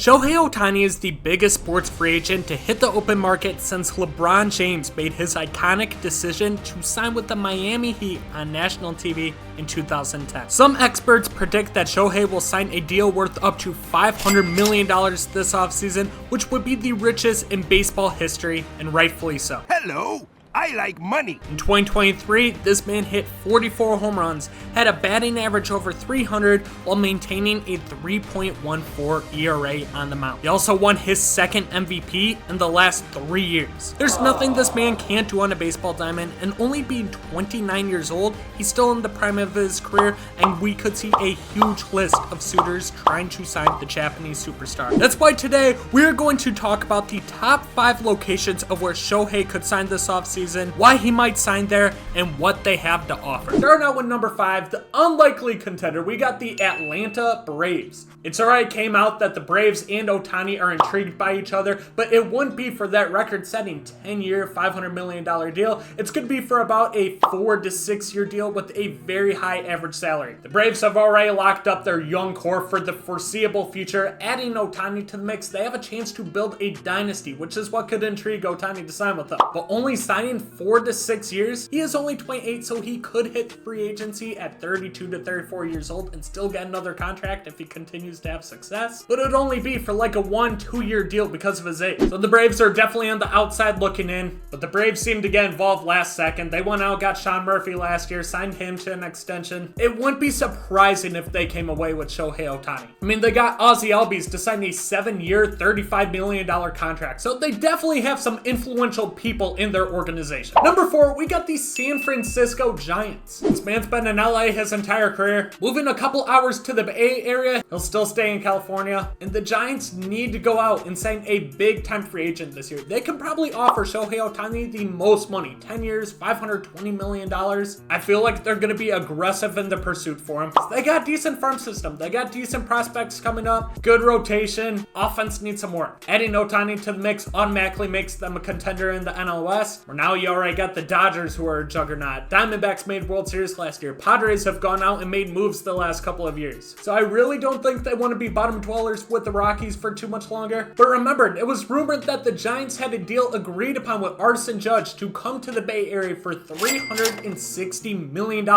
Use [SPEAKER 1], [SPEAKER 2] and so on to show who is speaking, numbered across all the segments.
[SPEAKER 1] Shohei Ohtani is the biggest sports free agent to hit the open market since LeBron James made his iconic decision to sign with the Miami Heat on national TV in 2010. Some experts predict that Shohei will sign a deal worth up to $500 million this offseason, which would be the richest in baseball history, and rightfully so.
[SPEAKER 2] Hello, I like money.
[SPEAKER 1] In 2023, this man hit 44 home runs, had a batting average over 300 while maintaining a 3.14 ERA on the mound. He also won his second MVP in the last 3 years. There's nothing this man can't do on a baseball diamond, and only being 29 years old, he's still in the prime of his career, and we could see a huge list of suitors trying to sign the Japanese superstar. That's why today we're going to talk about the top 5 locations of where Shohei could sign this offseason, why he might sign there, and what they have to offer. Starting out with number 5, the unlikely contender, we got the Atlanta Braves. It's already came out that the Braves and Ohtani are intrigued by each other, but it wouldn't be for that record-setting 10-year, $500 million deal. It's going to be for about a 4 to 6 year deal with a very high average salary. The Braves have already locked up their young core for the foreseeable future. Adding Ohtani to the mix, they have a chance to build a dynasty, which is what could intrigue Ohtani to sign with them. But only signing 4 to 6 years, he is only 28, so he could hit free agency at 32 to 34 years old and still get another contract if he continues to have success. But it'd only be for like a 1-2 year deal because of his age. So the Braves are definitely on the outside looking in, but the Braves seemed to get involved last second. They went out, got Sean Murphy last year, signed him to an extension. It wouldn't be surprising if they came away with Shohei Ohtani. I mean, they got Ozzie Albies to sign a 7-year, $35 million contract, so they definitely have some influential people in their organization. Number 4, we got the San Francisco Giants. This man's been in LA his entire career. Moving a couple hours to the Bay Area, he'll still stay in California. And the Giants need to go out and sign a big-time free agent this year. They can probably offer Shohei Ohtani the most money. 10 years, $520 million. I feel like they're going to be aggressive in the pursuit for him. They got decent farm system. They got decent prospects coming up. Good rotation. Offense needs some work. Adding Ohtani to the mix automatically makes them a contender in the NL West, where now you already got the Dodgers, who are a juggernaut. Diamondbacks made World Series last year. Padres have gone out and made moves the last couple of years. So I really don't think they want to be bottom dwellers with the Rockies for too much longer. But remember, it was rumored that the Giants had a deal agreed upon with Arson Judge to come to the Bay Area for $360 million,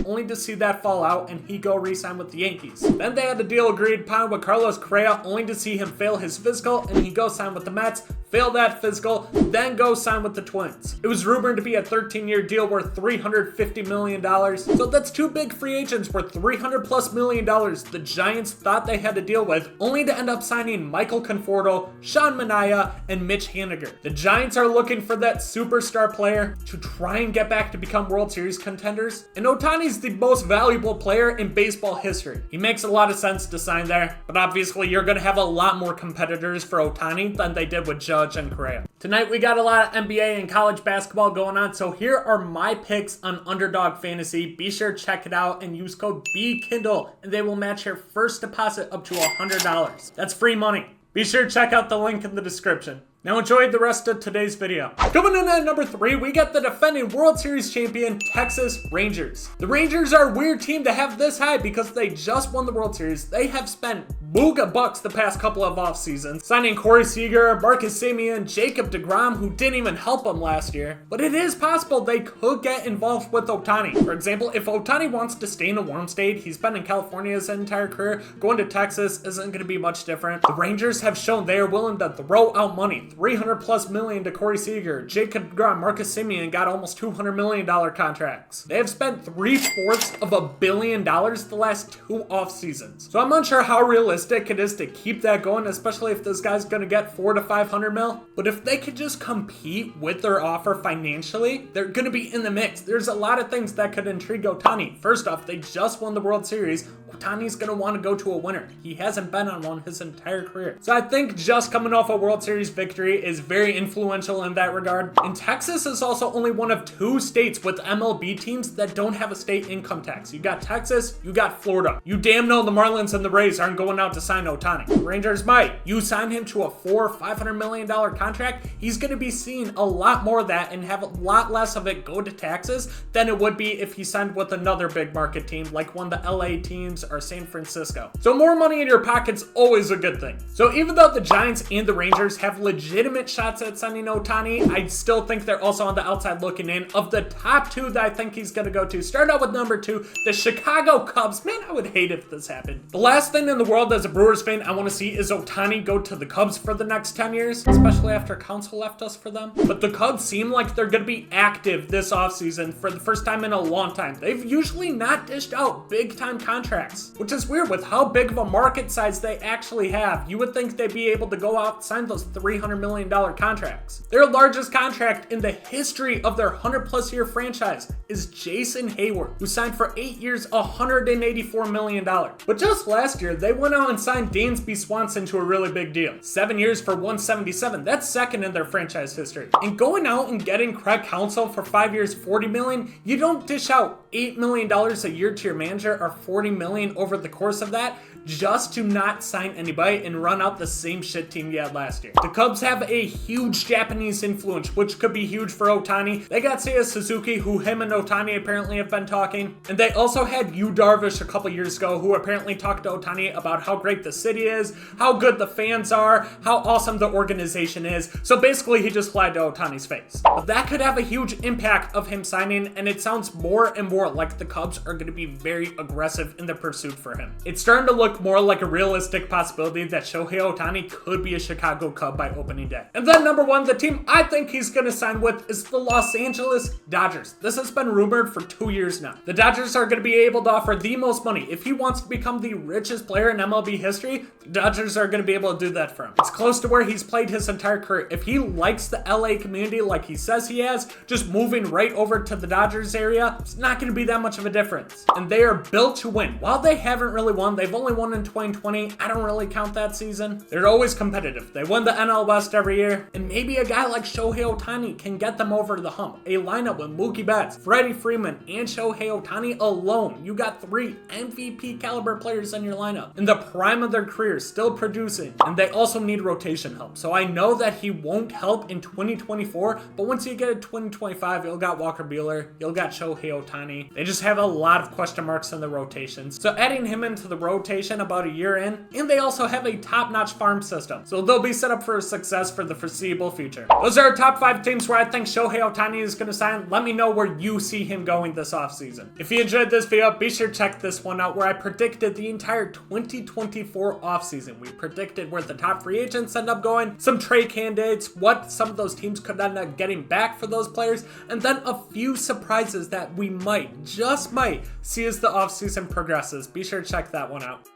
[SPEAKER 1] only to see that fall out and he go re-sign with the Yankees. Then they had a deal agreed upon with Carlos Correa, only to see him fail his physical and he go sign with the Mets, fail that physical, then go sign with the Twins. It was rumored to be a 13-year deal worth $350 million. So that's 2 big free agents worth $300+ million the Giants thought they had to deal with, only to end up signing Michael Conforto, Sean Manaea, and Mitch Haniger. The Giants are looking for that superstar player to try and get back to become World Series contenders, and Ohtani's the most valuable player in baseball history. He makes a lot of sense to sign there, but obviously you're going to have a lot more competitors for Ohtani than they did with Judge and Correa. Tonight we got a lot of NBA and college basketball going on, so here are my picks on Underdog Fantasy. Be sure to check it out and use code Bkindel and they will match your first deposit up to $100. That's free money. Be sure to check out the link in the description. Now enjoy the rest of today's video. Coming in at number 3, we got the defending World Series champion, Texas Rangers. The Rangers are a weird team to have this high because they just won the World Series. They have spent booga bucks the past couple of off seasons, signing Corey Seager, Marcus Semien, Jacob deGrom, who didn't even help them last year. But it is possible they could get involved with Ohtani. For example, if Ohtani wants to stay in a warm state, he's been in California his entire career, going to Texas isn't going to be much different. The Rangers have shown they are willing to throw out money. $300+ million to Corey Seager. Jacob deGrom, Marcus Semien got almost $200 million contracts. They have spent $750 million the last 2 off seasons. So I'm unsure how realistic it is to keep that going, especially if this guy's gonna get $400 to $500 mil. But if they could just compete with their offer financially, they're gonna be in the mix. There's a lot of things that could intrigue Ohtani. First off, they just won the World Series. Ohtani's gonna want to go to a winner. He hasn't been on one his entire career. So I think just coming off a World Series victory is very influential in that regard. And Texas is also only one of 2 states with MLB teams that don't have a state income tax. You got Texas, you got Florida. You damn know the Marlins and the Rays aren't going out to sign Ohtani. The Rangers might. You sign him to a $500 million contract, he's going to be seeing a lot more of that and have a lot less of it go to taxes than it would be if he signed with another big market team like one of the LA teams Dodgers or San Francisco. So more money in your pocket's always a good thing. So even though the Giants and the Rangers have legitimate shots at signing Ohtani, I still think they're also on the outside looking in. Of the top two that I think he's going to go to, start out with number 2, the Chicago Cubs. Man, I would hate if this happened. The last thing in the world as a Brewers fan I want to see is Ohtani go to the Cubs for the next 10 years, especially after Counsell left us for them. But the Cubs seem like they're going to be active this offseason for the first time in a long time. They've usually not dished out big time contracts, which is weird with how big of a market size they actually have. You would think they'd be able to go out and sign those $300 million contracts. Their largest contract in the history of their 100+ year franchise is Jason Hayward, who signed for 8 years, $184 million. But just last year, they went out and signed Dansby Swanson to a really big deal. 7 years for $177. That's second in their franchise history. And going out and getting Craig Counsell for 5 years, $40 million, you don't dish out $8 million a year to your manager or $40 million over the course of that just to not sign anybody and run out the same shit team you had last year. The Cubs have a huge Japanese influence, which could be huge for Ohtani. They got Seiya Suzuki, who him and Ohtani apparently have been talking. And they also had Yu Darvish a couple years ago, who apparently talked to Ohtani about how great the city is, how good the fans are, how awesome the organization is. So basically, he just lied to Ohtani's face. But that could have a huge impact of him signing, and it sounds more and more like the Cubs are going to be very aggressive in the pursuit for him. It's starting to look more like a realistic possibility that Shohei Ohtani could be a Chicago Cub by opening day. And then number 1, the team I think he's going to sign with is the Los Angeles Dodgers. This has been rumored for 2 years now. The Dodgers are going to be able to offer the most money. If he wants to become the richest player in MLB history, the Dodgers are going to be able to do that for him. It's close to where he's played his entire career. If he likes the LA community like he says he has, just moving right over to the Dodgers area, it's not going to be that much of a difference. And they are built to win. While they haven't really won, they've only won in 2020. I don't really count that season. They're always competitive. They win the NL West every year. And maybe a guy like Shohei Ohtani can get them over the hump. A lineup with Mookie Betts, Freddie Freeman, and Shohei Ohtani alone. You got 3 MVP caliber players in your lineup in the prime of their careers, still producing. And they also need rotation help. So I know that he won't help in 2024, but once you get to 2025, you'll got Walker Buehler, you'll got Shohei Ohtani. They just have a lot of question marks in the rotations. So adding him into the rotation about a year in, and they also have a top-notch farm system. So they'll be set up for success for the foreseeable future. Those are our top 5 teams where I think Shohei Ohtani is going to sign. Let me know where you see him going this offseason. If you enjoyed this video, be sure to check this one out where I predicted the entire 2024 offseason. We predicted where the top free agents end up going, some trade candidates, what some of those teams could end up getting back for those players, and then a few surprises that we might, just might, see as the offseason progresses. Be sure to check that one out.